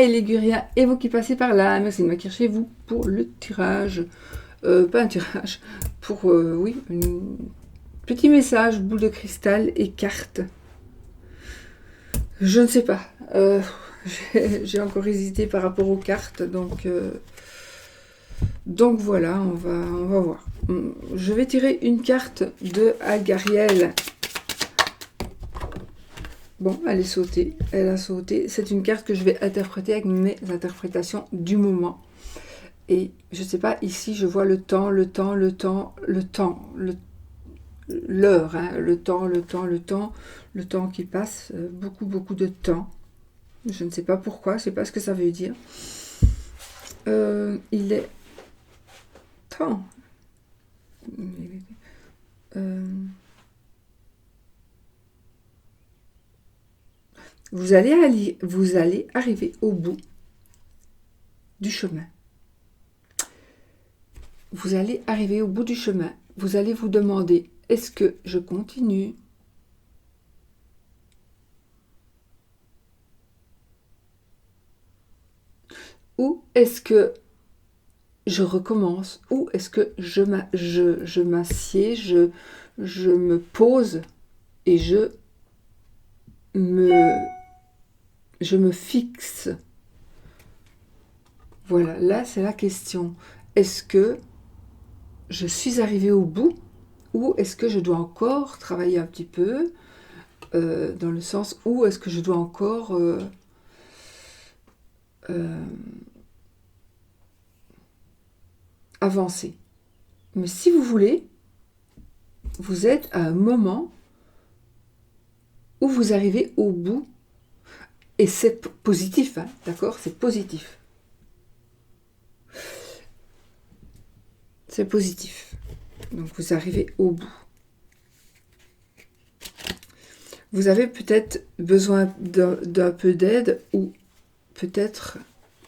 Et les Guriens, et vous qui passez par là, merci de m'accueillir chez vous pour le tirage. Pas un tirage, pour, oui, un petit message, boule de cristal et carte. Je ne sais pas. J'ai encore hésité par rapport aux cartes, donc voilà, on va voir. Je vais tirer une carte de Agariel. Bon, elle est sautée, elle a sauté. C'est une carte que je vais interpréter avec mes interprétations du moment. Et je sais pas, ici je vois le temps, l'heure, hein, le temps qui passe, beaucoup de temps. Je ne sais pas pourquoi, je ne sais pas ce que ça veut dire. Il est temps. Vous allez arriver au bout du chemin. Vous allez arriver au bout du chemin. Vous allez vous demander, est-ce que je continue? Ou est-ce que je recommence? Ou est-ce que je m'assieds, je me pose et je me fixe? Voilà, là c'est la question. Est-ce que je suis arrivée au bout ou est-ce que je dois encore travailler un petit peu dans le sens où est-ce que je dois encore avancer? Mais si vous voulez, vous êtes à un moment où vous arrivez au bout et c'est positif, hein, d'accord? C'est positif. C'est positif. Donc vous arrivez au bout. Vous avez peut-être besoin d'un peu d'aide ou peut-être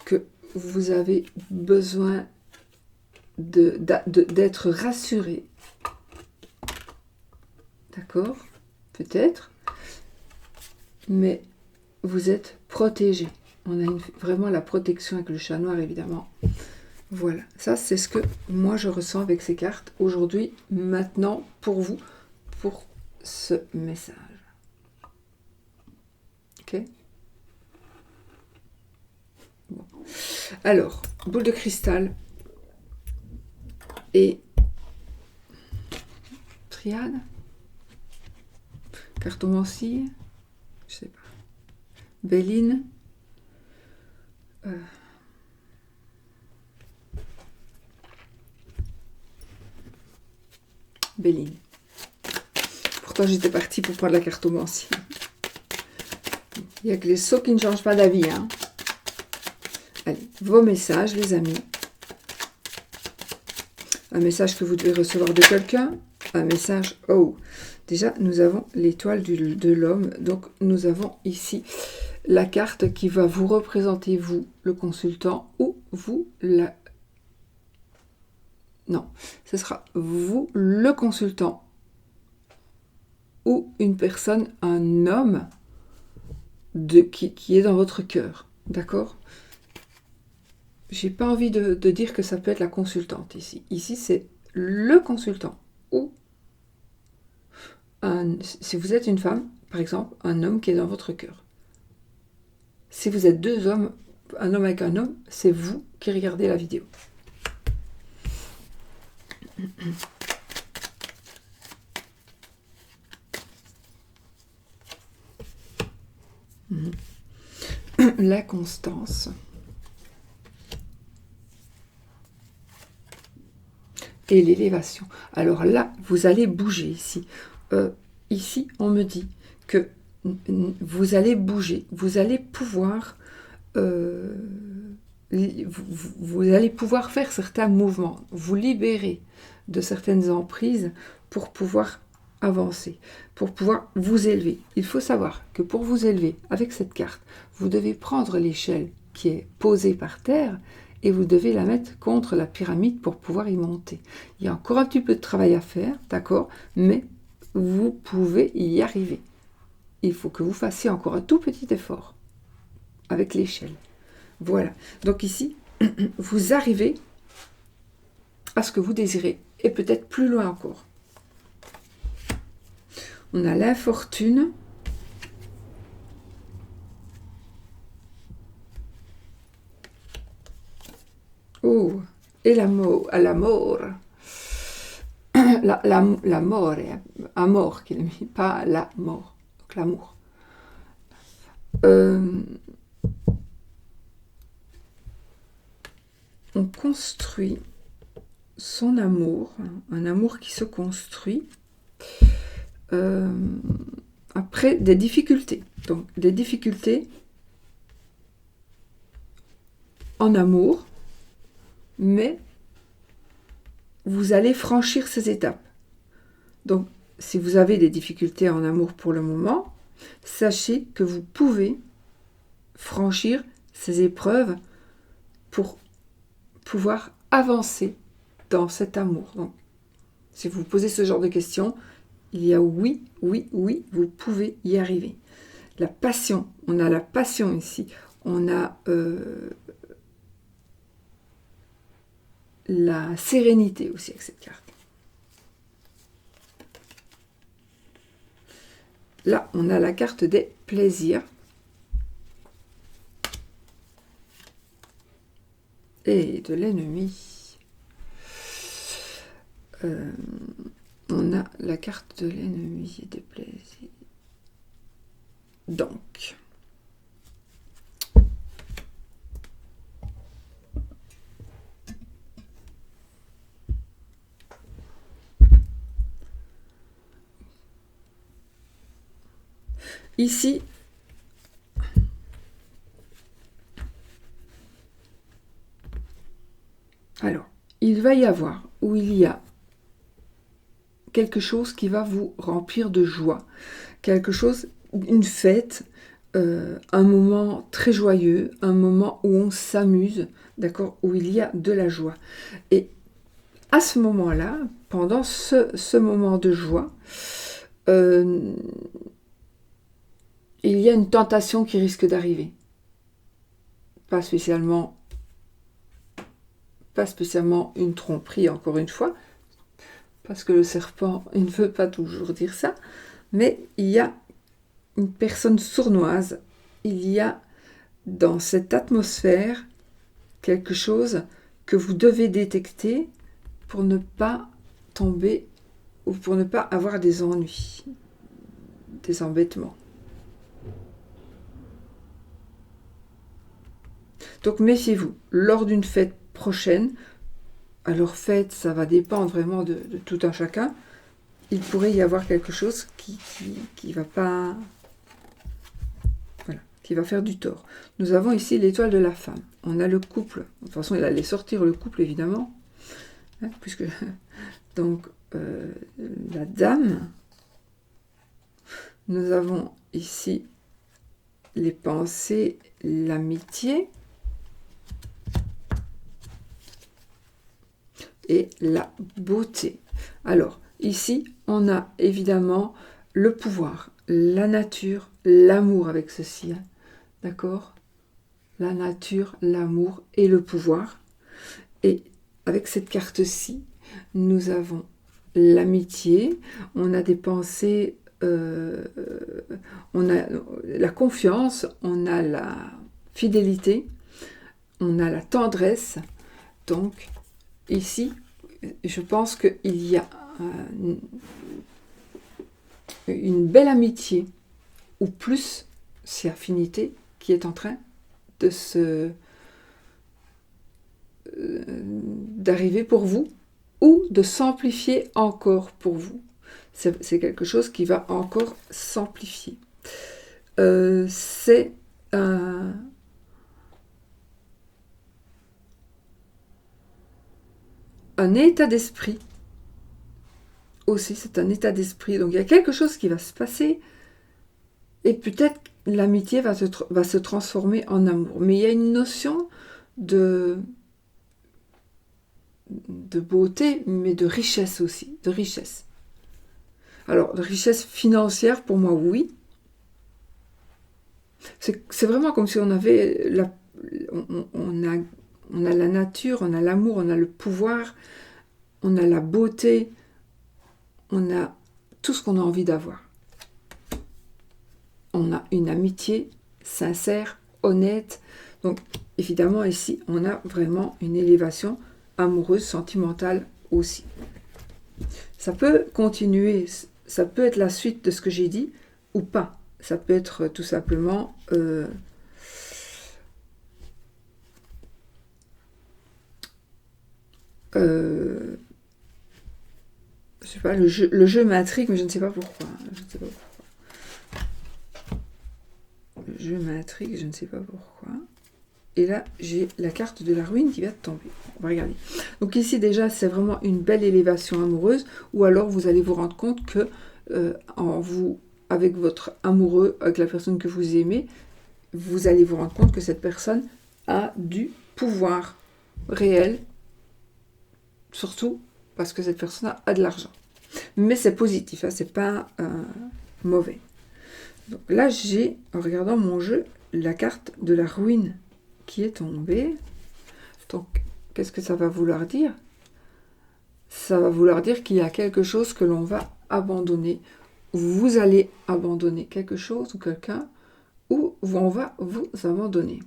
que vous avez besoin d'être rassuré. D'accord? Peut-être. Mais vous êtes protégé. On a vraiment la protection avec le chat noir, évidemment. Voilà, ça c'est ce que moi je ressens avec ces cartes aujourd'hui, maintenant, pour vous, pour ce message. Ok? Bon. Alors, boule de cristal et triade, cartomancie, je sais pas, Béline, Béline. Pourtant j'étais partie pour prendre la cartomancie. Il n'y a que les sauts qui ne changent pas d'avis. Hein. Allez, vos messages, les amis. Un message que vous devez recevoir de quelqu'un. Un message, oh, déjà, nous avons l'étoile de l'homme. Donc, nous avons ici la carte qui va vous représenter, vous, le consultant, ou vous, la... Non, ce sera vous, le consultant, ou une personne, un homme, qui est dans votre cœur. D'accord? J'ai pas envie de dire que ça peut être la consultante ici. Ici, c'est le consultant. Ou si vous êtes une femme, par exemple, un homme qui est dans votre cœur. Si vous êtes deux hommes, un homme avec un homme, c'est vous qui regardez la vidéo. La constance. Et l'élévation. Alors là, vous allez bouger ici. Ici, on me dit que vous allez bouger. Vous allez pouvoir... vous allez pouvoir faire certains mouvements. Vous libérer de certaines emprises pour pouvoir avancer, pour pouvoir vous élever. Il faut savoir que pour vous élever avec cette carte, vous devez prendre l'échelle qui est posée par terre et vous devez la mettre contre la pyramide pour pouvoir y monter. Il y a encore un petit peu de travail à faire, d'accord, mais vous pouvez y arriver. Il faut que vous fassiez encore un tout petit effort avec l'échelle. Voilà. Donc ici, vous arrivez à ce que vous désirez, et peut-être plus loin encore. On a l'infortune. Oh, et l'amour. L'amore, amor qu'il a mis, pas la mort. Donc l'amour. On construit son amour, un amour qui se construit après des difficultés. Donc des difficultés en amour, mais vous allez franchir ces étapes. Donc si vous avez des difficultés en amour pour le moment, sachez que vous pouvez franchir ces épreuves pour pouvoir avancer dans cet amour. Donc, si vous posez ce genre de questions, il y a oui, oui, oui, vous pouvez y arriver. La passion, on a la passion ici, on a la sérénité aussi avec cette carte. Là, on a la carte des plaisirs. Et de l'ennemi. On a la carte de l'ennemi et des plaisirs. Donc, ici, alors, il va y avoir, ou il y a quelque chose qui va vous remplir de joie, quelque chose, une fête, un moment très joyeux, un moment où on s'amuse, d'accord, où il y a de la joie. Et à ce moment-là, pendant ce moment de joie, il y a une tentation qui risque d'arriver. Pas spécialement une tromperie, encore une fois, parce que le serpent, il ne veut pas toujours dire ça, mais il y a une personne sournoise, il y a dans cette atmosphère quelque chose que vous devez détecter pour ne pas tomber ou pour ne pas avoir des ennuis, des embêtements. Donc méfiez-vous, lors d'une fête prochaine, alors fête, ça va dépendre vraiment de tout un chacun, il pourrait y avoir quelque chose qui va pas... Voilà, qui va faire du tort. Nous avons ici l'étoile de la femme. On a le couple. De toute façon, il allait sortir le couple, évidemment. Hein, puisque... Donc, la dame. Nous avons ici les pensées, l'amitié. Et la beauté. Alors, ici, on a évidemment le pouvoir, la nature, l'amour avec ceci. Hein. D'accord? La nature, l'amour et le pouvoir. Et avec cette carte-ci, nous avons l'amitié, on a des pensées, on a la confiance, on a la fidélité, on a la tendresse. Donc, ici, je pense qu'il y a une belle amitié, ou plus, c'est affinité, qui est en train de d'arriver pour vous, ou de s'amplifier encore pour vous. C'est quelque chose qui va encore s'amplifier. C'est un état d'esprit aussi, c'est un état d'esprit. Donc il y a quelque chose qui va se passer et peut-être l'amitié va se transformer en amour. Mais il y a une notion de beauté, mais de richesse aussi, de richesse. Alors, de richesse financière, pour moi, oui. C'est vraiment comme si on avait on a la nature, on a l'amour, on a le pouvoir, on a la beauté, on a tout ce qu'on a envie d'avoir. On a une amitié sincère, honnête. Donc, évidemment, ici, on a vraiment une élévation amoureuse, sentimentale aussi. Ça peut continuer, ça peut être la suite de ce que j'ai dit, ou pas. Ça peut être tout simplement... je sais pas, le jeu m'intrigue, mais je ne sais pas pourquoi. Le jeu m'intrigue, je ne sais pas pourquoi. Et là, j'ai la carte de la ruine qui va tomber. On va regarder. Donc ici, déjà, c'est vraiment une belle élévation amoureuse. Ou alors, vous allez vous rendre compte que avec votre amoureux, avec la personne que vous aimez, vous allez vous rendre compte que cette personne a du pouvoir réel. Surtout parce que cette personne a de l'argent. Mais c'est positif, hein, c'est pas mauvais. Donc là, j'ai, en regardant mon jeu, la carte de la ruine qui est tombée. Donc, qu'est-ce que ça va vouloir dire? Ça va vouloir dire qu'il y a quelque chose que l'on va abandonner. Vous allez abandonner quelque chose ou quelqu'un, ou on va vous abandonner.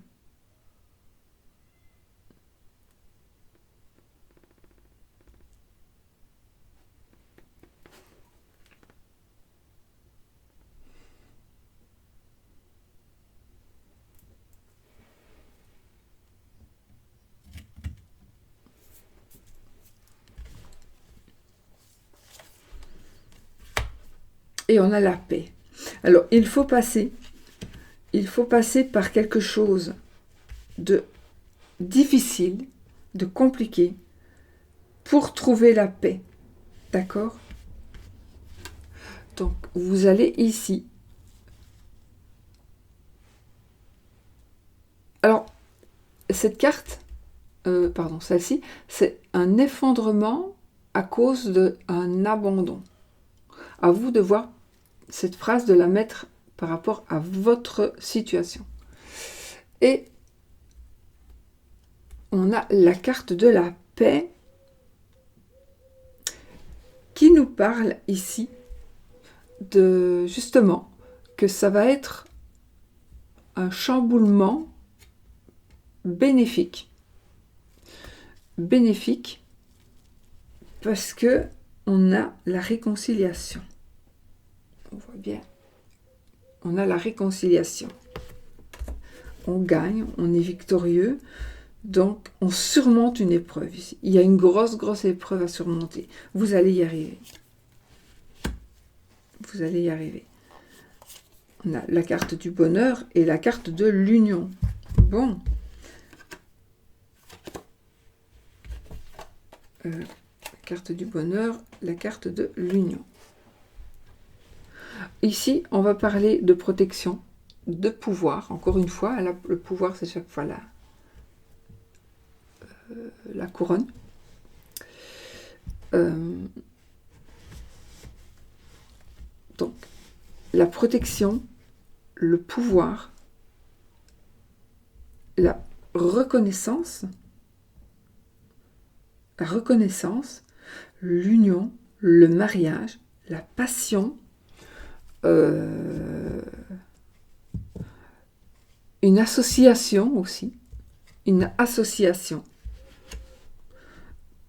Et on a la paix. Alors, il faut passer par quelque chose de difficile, de compliqué, pour trouver la paix. D'accord? Donc, vous allez ici. Alors, cette carte, celle-ci, c'est un effondrement à cause d'un abandon. À vous de voir cette phrase, de la mettre par rapport à votre situation. Et on a la carte de la paix qui nous parle ici de justement que ça va être un chamboulement bénéfique. Bénéfique parce que on a la réconciliation. On voit bien. On a la réconciliation. On gagne, on est victorieux. Donc, on surmonte une épreuve ici. Il y a une grosse épreuve à surmonter. Vous allez y arriver. Vous allez y arriver. On a la carte du bonheur et la carte de l'union. Bon. La carte du bonheur, la carte de l'union. Ici, on va parler de protection, de pouvoir. Encore une fois, le pouvoir, c'est chaque fois la couronne. Donc, la protection, le pouvoir, la reconnaissance, l'union, le mariage, la passion, une association aussi,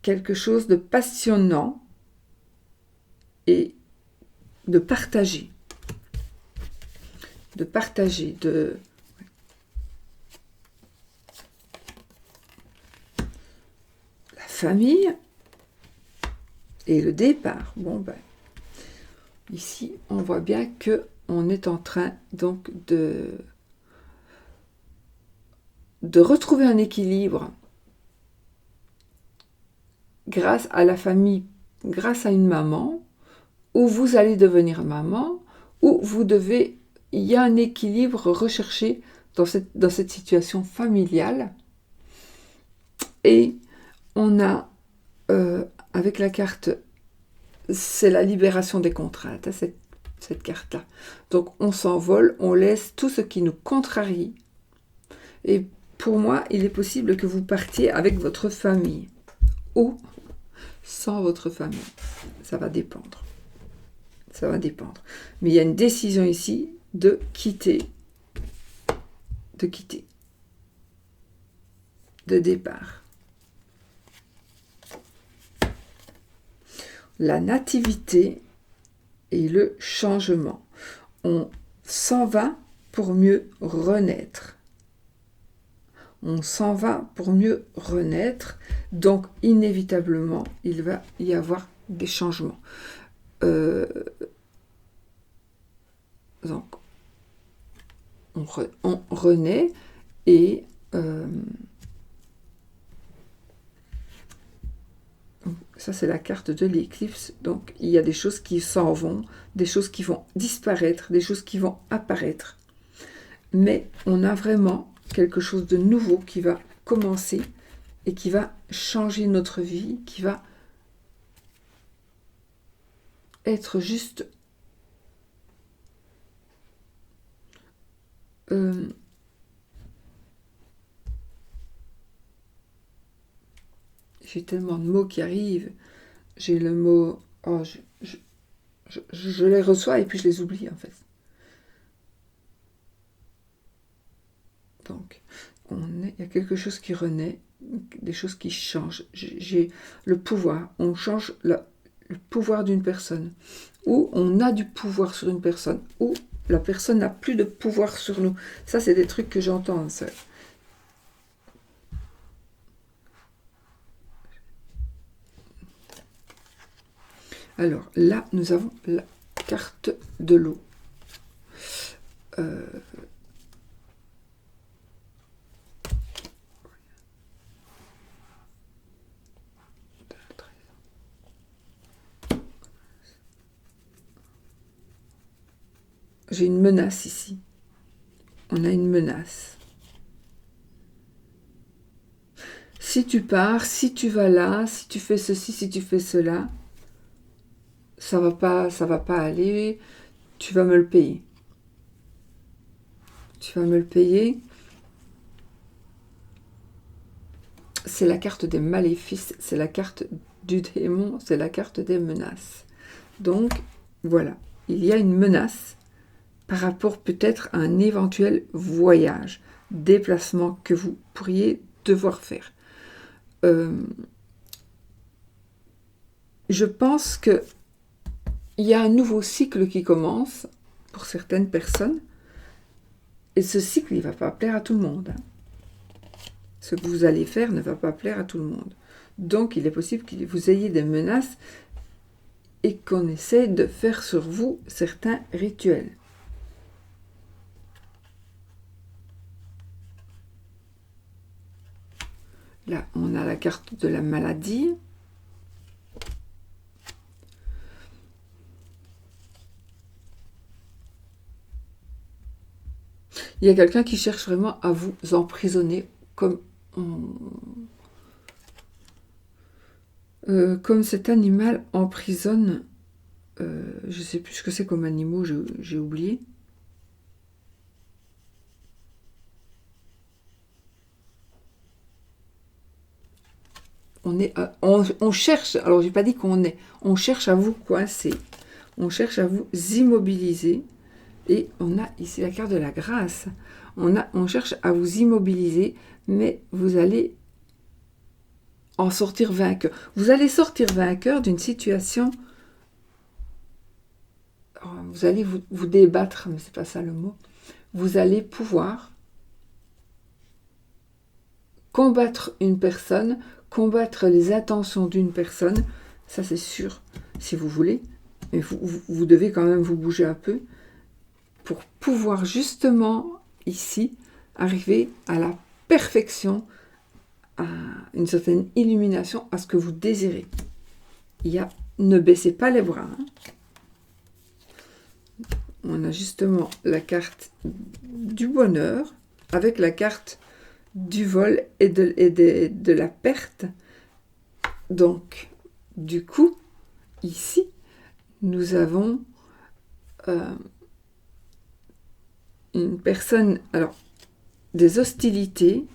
quelque chose de passionnant et de partager, la famille et le départ. Bon ben, ici on voit bien que on est en train donc de retrouver un équilibre grâce à la famille, grâce à une maman, où vous allez devenir maman, où il y a un équilibre recherché dans cette situation familiale. Et on a, avec la carte, c'est la libération des contraintes, hein, cette carte-là. Donc on s'envole, on laisse tout ce qui nous contrarie. Et pour moi, il est possible que vous partiez avec votre famille ou sans votre famille. Ça va dépendre. Ça va dépendre. Mais il y a une décision ici de quitter. De quitter. De départ. La nativité et le changement. On s'en va pour mieux renaître. On s'en va pour mieux renaître. Donc, inévitablement, il va y avoir des changements. Donc, on renaît et ça, c'est la carte de l'éclipse. Donc, il y a des choses qui s'en vont, des choses qui vont disparaître, des choses qui vont apparaître. Mais on a vraiment quelque chose de nouveau qui va commencer et qui va changer notre vie, qui va être juste j'ai tellement de mots qui arrivent. J'ai le mot... Oh, je les reçois et puis je les oublie, en fait. Donc, il y a quelque chose qui renaît, des choses qui changent. J'ai le pouvoir. On change le pouvoir d'une personne. Ou on a du pouvoir sur une personne. Ou la personne n'a plus de pouvoir sur nous. Ça, c'est des trucs que j'entends, ça. Alors là, nous avons la carte de l'eau. J'ai une menace ici. On a une menace. Si tu pars, si tu vas là, si tu fais ceci, si tu fais cela, ça va pas aller, tu vas me le payer. Tu vas me le payer. C'est la carte des maléfices, c'est la carte du démon, c'est la carte des menaces. Donc, voilà, il y a une menace par rapport peut-être à un éventuel voyage, déplacement que vous pourriez devoir faire. Je pense que il y a un nouveau cycle qui commence pour certaines personnes. Et ce cycle, il ne va pas plaire à tout le monde. Ce que vous allez faire ne va pas plaire à tout le monde. Donc, il est possible que vous ayez des menaces et qu'on essaie de faire sur vous certains rituels. Là, on a la carte de la maladie. Il y a quelqu'un qui cherche vraiment à vous emprisonner comme cet animal emprisonne. Je ne sais plus ce que c'est comme animaux, j'ai oublié. On cherche, alors j'ai pas dit qu'on est, on cherche à vous coincer, on cherche à vous immobiliser. Et on a ici la carte de la grâce. On cherche à vous immobiliser, mais vous allez en sortir vainqueur. Vous allez sortir vainqueur d'une situation. Vous allez vous débattre, mais c'est pas ça le mot. Vous allez pouvoir combattre une personne, combattre les intentions d'une personne. Ça, c'est sûr, si vous voulez. Mais vous devez quand même vous bouger un peu pour pouvoir justement, ici, arriver à la perfection, à une certaine illumination, à ce que vous désirez. Ne baissez pas les bras. On a justement la carte du bonheur, avec la carte du vol et de la perte. Donc, du coup, ici, nous avons... une personne, alors, des hostilités,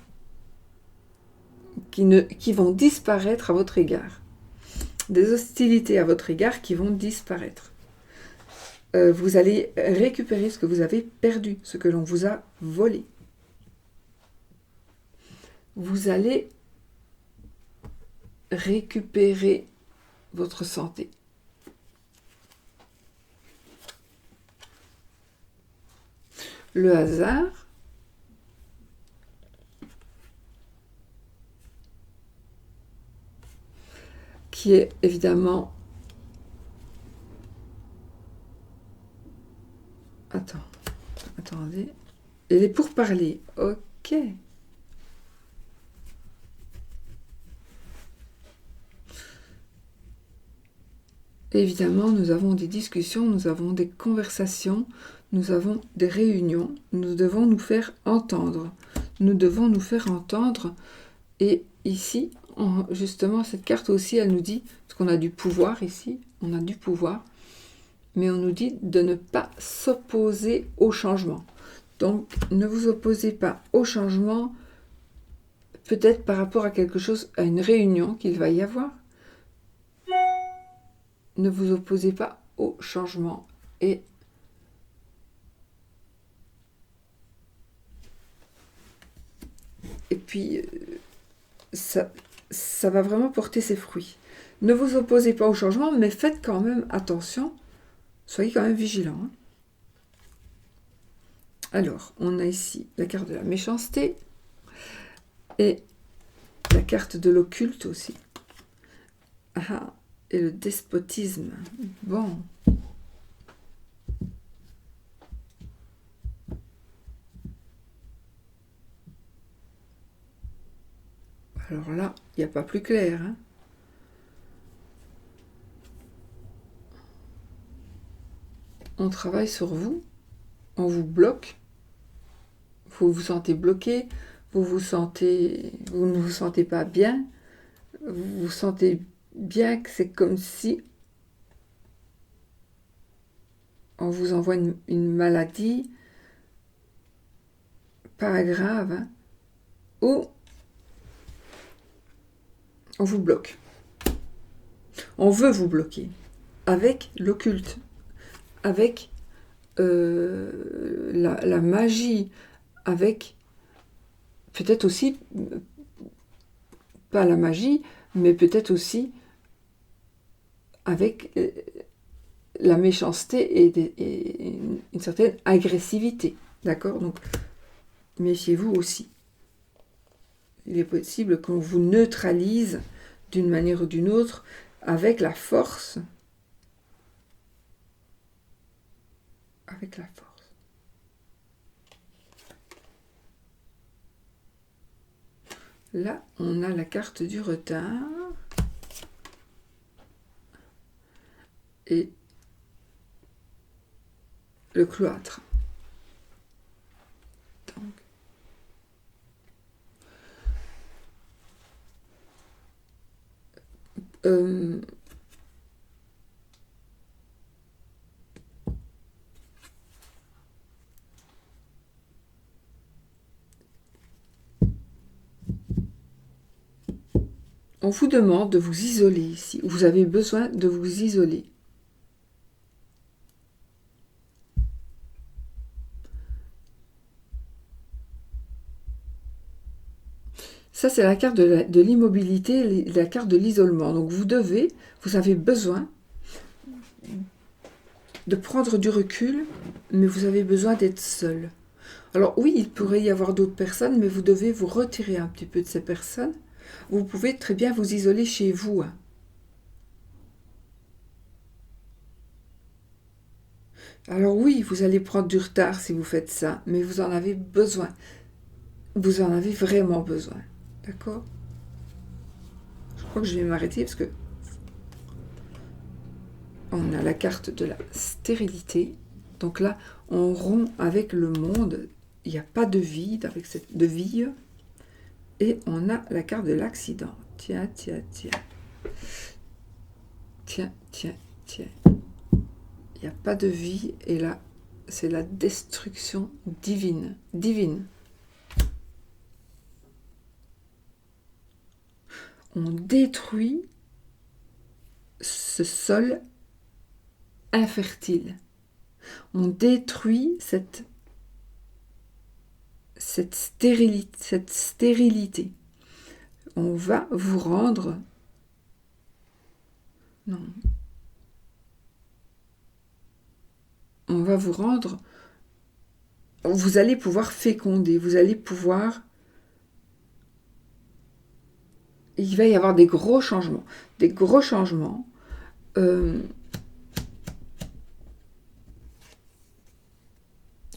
qui vont disparaître à votre égard. Des hostilités à votre égard qui vont disparaître. Vous allez récupérer ce que vous avez perdu, ce que l'on vous a volé. Vous allez récupérer votre santé. Le hasard qui est évidemment... Attendez. Et les pourparlers. Ok. Évidemment, nous avons des discussions, nous avons des conversations, nous avons des réunions. Nous devons nous faire entendre. Nous devons nous faire entendre. Et ici, justement, cette carte aussi, elle nous dit, parce qu'on a du pouvoir ici, on a du pouvoir, mais on nous dit de ne pas s'opposer au changement. Donc, ne vous opposez pas au changement, peut-être par rapport à quelque chose, à une réunion qu'il va y avoir. Ne vous opposez pas au changement. Et puis, ça va vraiment porter ses fruits. Ne vous opposez pas au changement, mais faites quand même attention. Soyez quand même vigilants. Hein. Alors, on a ici la carte de la méchanceté et la carte de l'occulte aussi. Ah, et le despotisme. Bon. Alors là, il n'y a pas plus clair. Hein. On travaille sur vous, on vous bloque, vous vous sentez bloqué, vous ne vous sentez pas bien, vous vous sentez bien que c'est comme si on vous envoie une maladie, pas grave, hein, ou on vous bloque. On veut vous bloquer avec l'occulte, avec la magie, avec peut-être aussi, pas la magie, mais peut-être aussi avec la méchanceté et une certaine agressivité. D'accord? Donc, méfiez-vous aussi. Il est possible qu'on vous neutralise d'une manière ou d'une autre avec la force. Avec la force. Là, on a la carte du retard. Et le cloître. Donc, on vous demande de vous isoler ici. Vous avez besoin de vous isoler. Ça, c'est la carte de l'immobilité, la carte de l'isolement. Donc, vous avez besoin de prendre du recul, mais vous avez besoin d'être seul. Alors oui, il pourrait y avoir d'autres personnes, mais vous devez vous retirer un petit peu de ces personnes. Vous pouvez très bien vous isoler chez vous. Hein. Alors oui, vous allez prendre du retard si vous faites ça, mais vous en avez besoin. Vous en avez vraiment besoin. D'accord? Je crois que je vais m'arrêter parce que on a la carte de la stérilité. Donc là, on rompt avec le monde. Il n'y a pas de vide avec de vie. Et on a la carte de l'accident. Tiens, tiens, tiens. Tiens, tiens, tiens. Il n'y a pas de vie. Et là, c'est la destruction divine. Divine. on détruit ce sol infertile. On détruit cette stérilité. On va vous rendre... Non. On va vous rendre... Vous allez pouvoir féconder, vous allez pouvoir... Il va y avoir des gros changements. Des gros changements.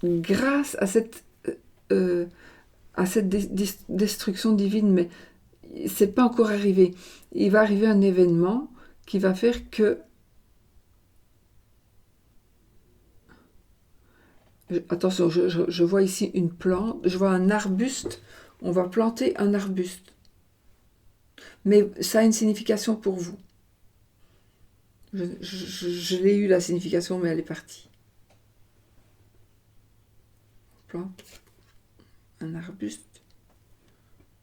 Grâce à cette destruction divine, mais c'est pas encore arrivé. Il va arriver un événement qui va faire que... Attention, je vois ici une plante, je vois un arbuste. On va planter un arbuste. Mais ça a une signification pour vous. Je l'ai eu la signification, mais elle est partie. On plante un arbuste.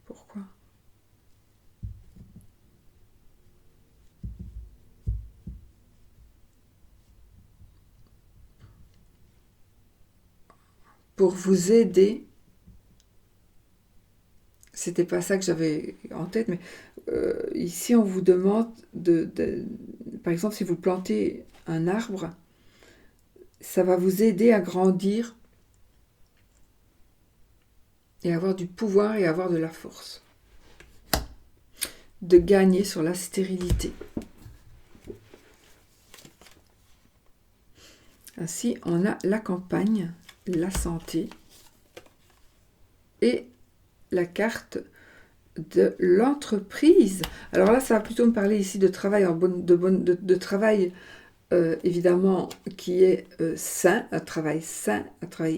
Pourquoi ? Pour vous aider. C'était pas ça que j'avais en tête, mais ici on vous demande par exemple, si vous plantez un arbre, ça va vous aider à grandir et avoir du pouvoir et avoir de la force, de gagner sur la stérilité. Ainsi, on a la campagne, la santé et la carte de l'entreprise. Alors là, ça va plutôt me parler ici de travail de travail évidemment qui est sain, un travail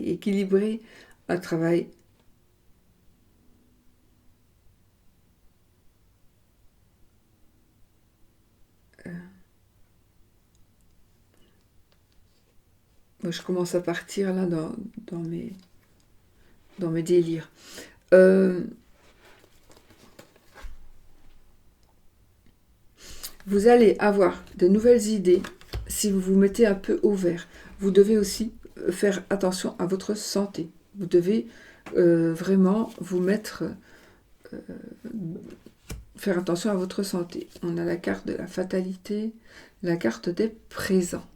équilibré, un travail je commence à partir là dans mes délires. Vous allez avoir de nouvelles idées si vous vous mettez un peu au vert. Vous devez aussi faire attention à votre santé. Vous devez vraiment vous mettre... faire attention à votre santé. On a la carte de la fatalité, la carte des présents.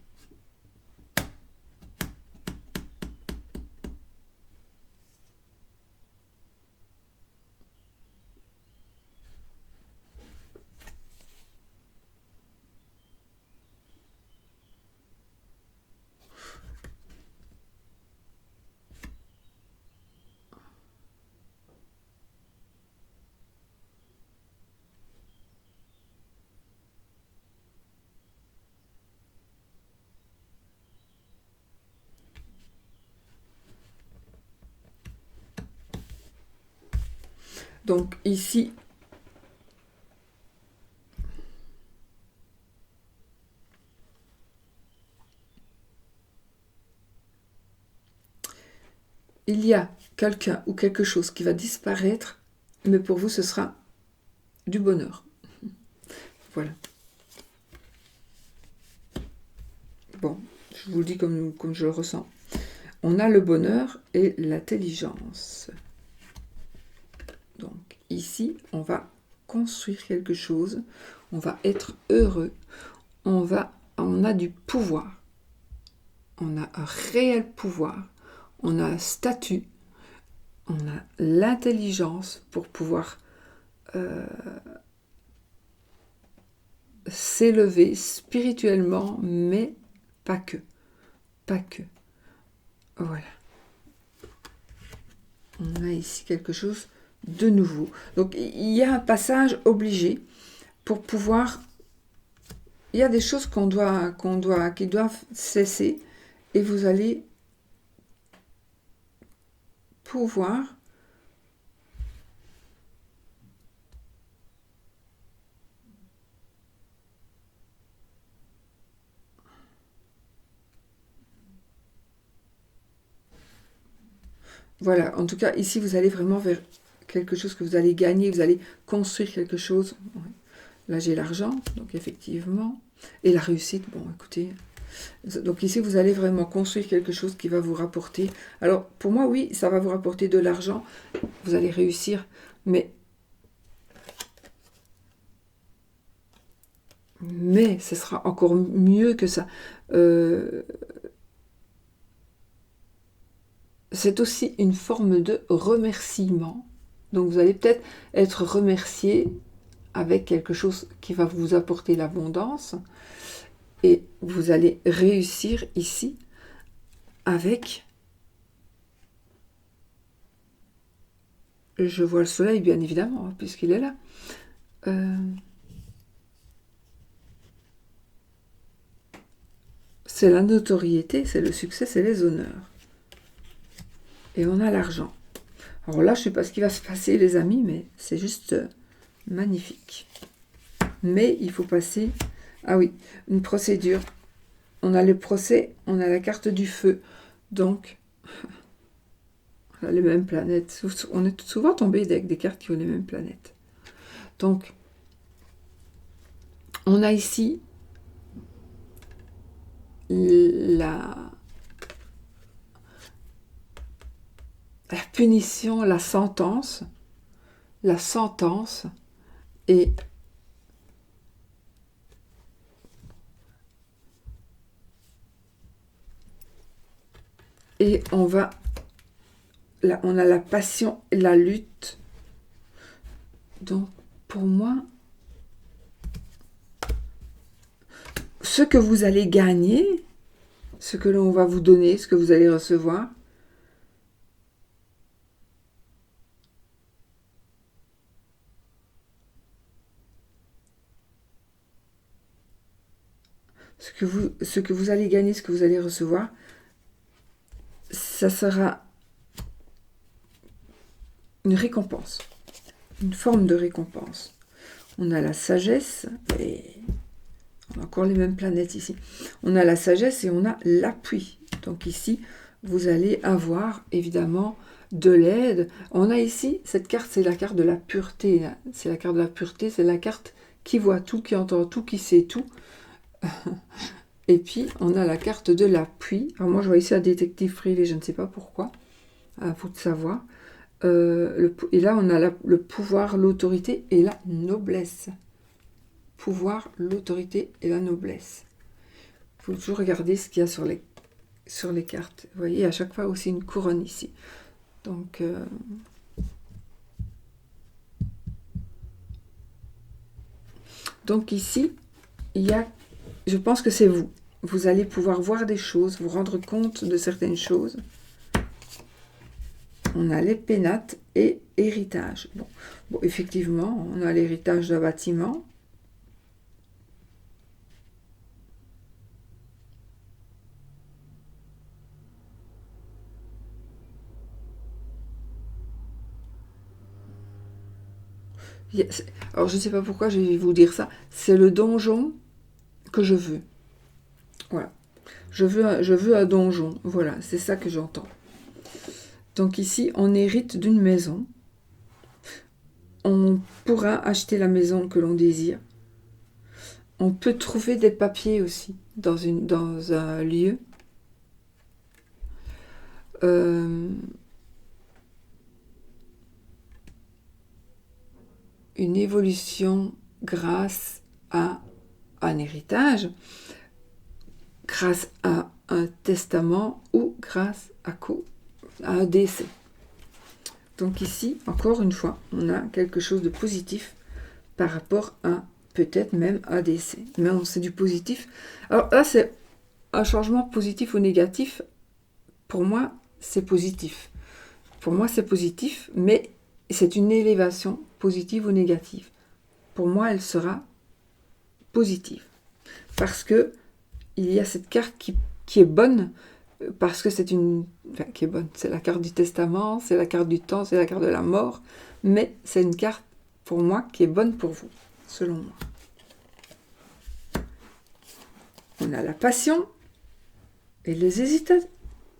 Donc ici, il y a quelqu'un ou quelque chose qui va disparaître, mais pour vous, ce sera du bonheur. Voilà. Bon, je vous le dis comme je le ressens. On a le bonheur et l'intelligence. Donc ici, on va construire quelque chose, on va être heureux, on a du pouvoir, on a un réel pouvoir, on a un statut, on a l'intelligence pour pouvoir s'élever spirituellement, mais pas que. Pas que. Voilà. On a ici quelque chose de nouveau. Donc, il y a un passage obligé pour pouvoir... Il y a des choses qui doivent cesser et vous allez pouvoir voilà, en tout cas, ici, vous allez vraiment vers quelque chose que vous allez gagner, vous allez construire quelque chose. Ouais. Là, j'ai l'argent, donc effectivement. Et la réussite, bon, écoutez. Donc ici, vous allez vraiment construire quelque chose qui va vous rapporter. Alors, pour moi, oui, ça va vous rapporter de l'argent. Vous allez réussir, mais ce sera encore mieux que ça. C'est aussi une forme de remerciement. Donc vous allez peut-être être remercié avec quelque chose qui va vous apporter l'abondance. Et vous allez réussir ici avec... Je vois le soleil, bien évidemment, hein, puisqu'il est là. C'est la notoriété, c'est le succès, c'est les honneurs. Et on a l'argent. Alors là, je ne sais pas ce qui va se passer, les amis, mais c'est juste magnifique. Mais il faut passer... Ah oui, une procédure. On a le procès, on a la carte du feu. Donc, on a les mêmes planètes. On est souvent tombé avec des cartes qui ont les mêmes planètes. Donc, on a ici la punition, la sentence, et on va, là, on a la passion et la lutte. Donc, pour moi, ce que vous allez gagner, ce que l'on va vous donner, ce que vous allez recevoir, ce que vous allez gagner, ce que vous allez recevoir, ça sera une récompense, une forme de récompense. On a la sagesse, et on a encore les mêmes planètes ici. On a la sagesse et on a l'appui. Donc ici, vous allez avoir évidemment de l'aide. On a ici, cette carte, c'est la carte de la pureté. C'est la carte de la pureté, c'est la carte qui voit tout, qui entend tout, qui sait tout. Et puis, on a la carte de l'appui. Alors moi, je vois ici un détective privé, je ne sais pas pourquoi. À vous de savoir. Et là, on a le pouvoir, l'autorité et la noblesse. Pouvoir, l'autorité et la noblesse. Il faut toujours regarder ce qu'il y a sur les cartes. Vous voyez, à chaque fois aussi une couronne ici. Donc ici, il y a, je pense que c'est vous. Vous allez pouvoir voir des choses, vous rendre compte de certaines choses. On a les pénates et héritage. Bon, effectivement, on a l'héritage d'un bâtiment. Alors, je ne sais pas pourquoi je vais vous dire ça. C'est le donjon que je veux. Voilà. Je veux un donjon. Voilà, c'est ça que j'entends. Donc ici, on hérite d'une maison. On pourra acheter la maison que l'on désire. On peut trouver des papiers aussi dans un lieu. Une évolution grâce à un héritage, grâce à un testament ou grâce à un décès. Donc ici, encore une fois, on a quelque chose de positif par rapport à peut-être même un décès. Mais c'est du positif. Alors là, c'est un changement positif ou négatif. Pour moi, c'est positif. Pour moi, c'est positif, mais c'est une élévation positive ou négative. Pour moi, elle sera positive. Parce que il y a cette carte qui est bonne, parce que c'est une... Enfin, qui est bonne. C'est la carte du testament, c'est la carte du temps, c'est la carte de la mort, mais c'est une carte, pour moi, qui est bonne pour vous, selon moi. On a la passion et les hésitations.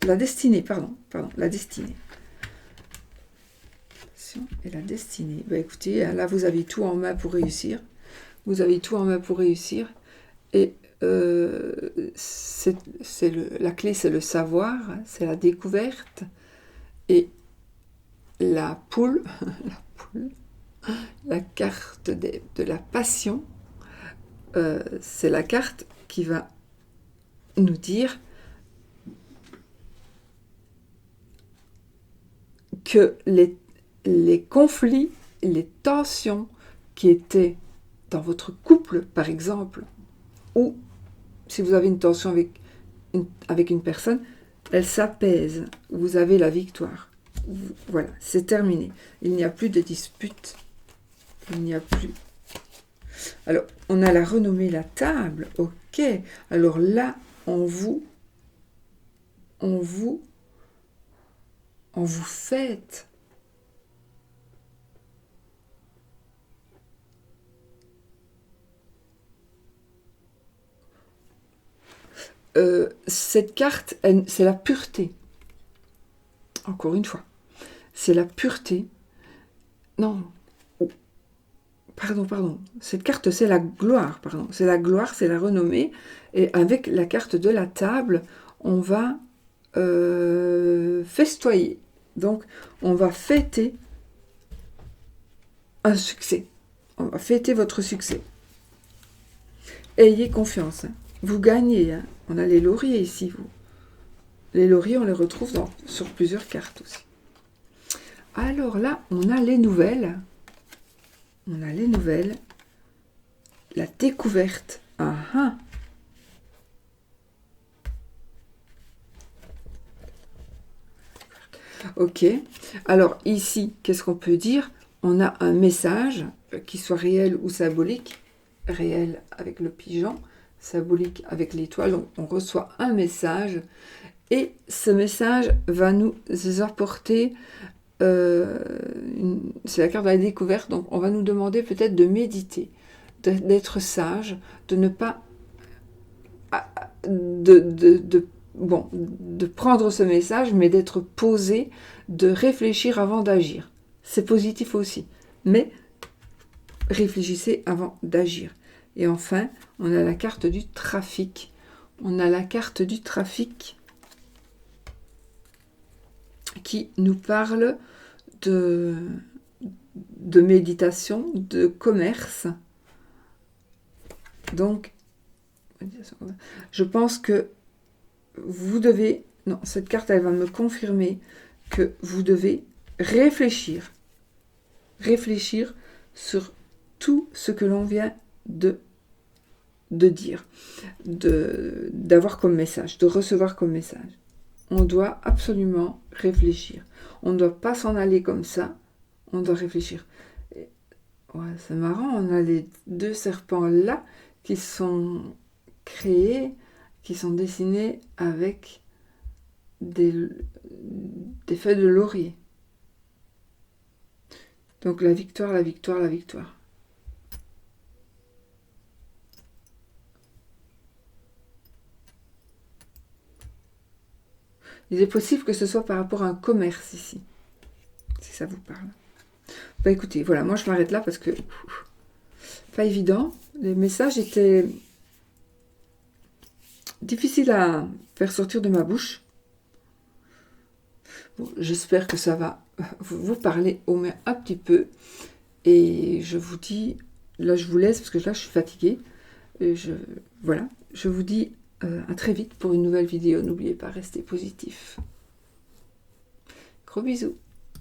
La destinée, pardon, la destinée. et la destinée. Ben écoutez, là, vous avez tout en main pour réussir. Vous avez tout en main pour réussir. Et la clé, c'est le savoir, c'est la découverte. Et la poule, la carte de la passion, c'est la carte qui va nous dire que les conflits, les tensions qui étaient dans votre couple, par exemple, ou si vous avez une tension avec une personne, elle s'apaise. Vous avez la victoire. Voilà, c'est terminé. Il n'y a plus de dispute. Il n'y a plus. Alors, on a la renommée, la table. Ok. Alors là, on vous fête. Cette carte, c'est la pureté. Encore une fois. C'est la pureté. Non. Pardon. Cette carte, c'est la gloire. Pardon. C'est la gloire, c'est la renommée. Et avec la carte de la table, on va festoyer. Donc, on va fêter un succès. On va fêter votre succès. Ayez confiance. Hein. Vous gagnez. Hein. On a les lauriers ici, vous. Les lauriers, on les retrouve sur plusieurs cartes aussi. Alors là, on a les nouvelles. On a les nouvelles. La découverte. Ah ah. Ok. Alors ici, qu'est-ce qu'on peut dire? On a un message, qui soit réel ou symbolique. Réel avec le pigeon, symbolique avec l'étoile. On reçoit un message. Et ce message va nous apporter... c'est la carte de la découverte. Donc on va nous demander peut-être de méditer, d'être sage, de ne pas... de prendre ce message, mais d'être posé, de réfléchir avant d'agir. C'est positif aussi. Mais réfléchissez avant d'agir. Et enfin, on a la carte du trafic. On a la carte du trafic qui nous parle de méditation, de commerce. Donc, je pense que vous devez... Non, cette carte, elle va me confirmer que vous devez réfléchir. Réfléchir sur tout ce que l'on vient de dire, d'avoir comme message, de recevoir comme message. On doit absolument réfléchir. On ne doit pas s'en aller comme ça. On doit réfléchir. Et, ouais, c'est marrant, on a les deux serpents là qui sont créés, qui sont dessinés avec des feuilles de laurier. Donc la victoire, la victoire, la victoire. Il est possible que ce soit par rapport à un commerce ici, si ça vous parle. Bah écoutez, voilà, moi je m'arrête là parce que pas évident. Les messages étaient difficiles à faire sortir de ma bouche. Bon, j'espère que ça va vous parler au moins un petit peu. Et je vous dis, là je vous laisse parce que là je suis fatiguée. Et voilà, je vous dis à très vite pour une nouvelle vidéo. N'oubliez pas, restez positif. Gros bisous.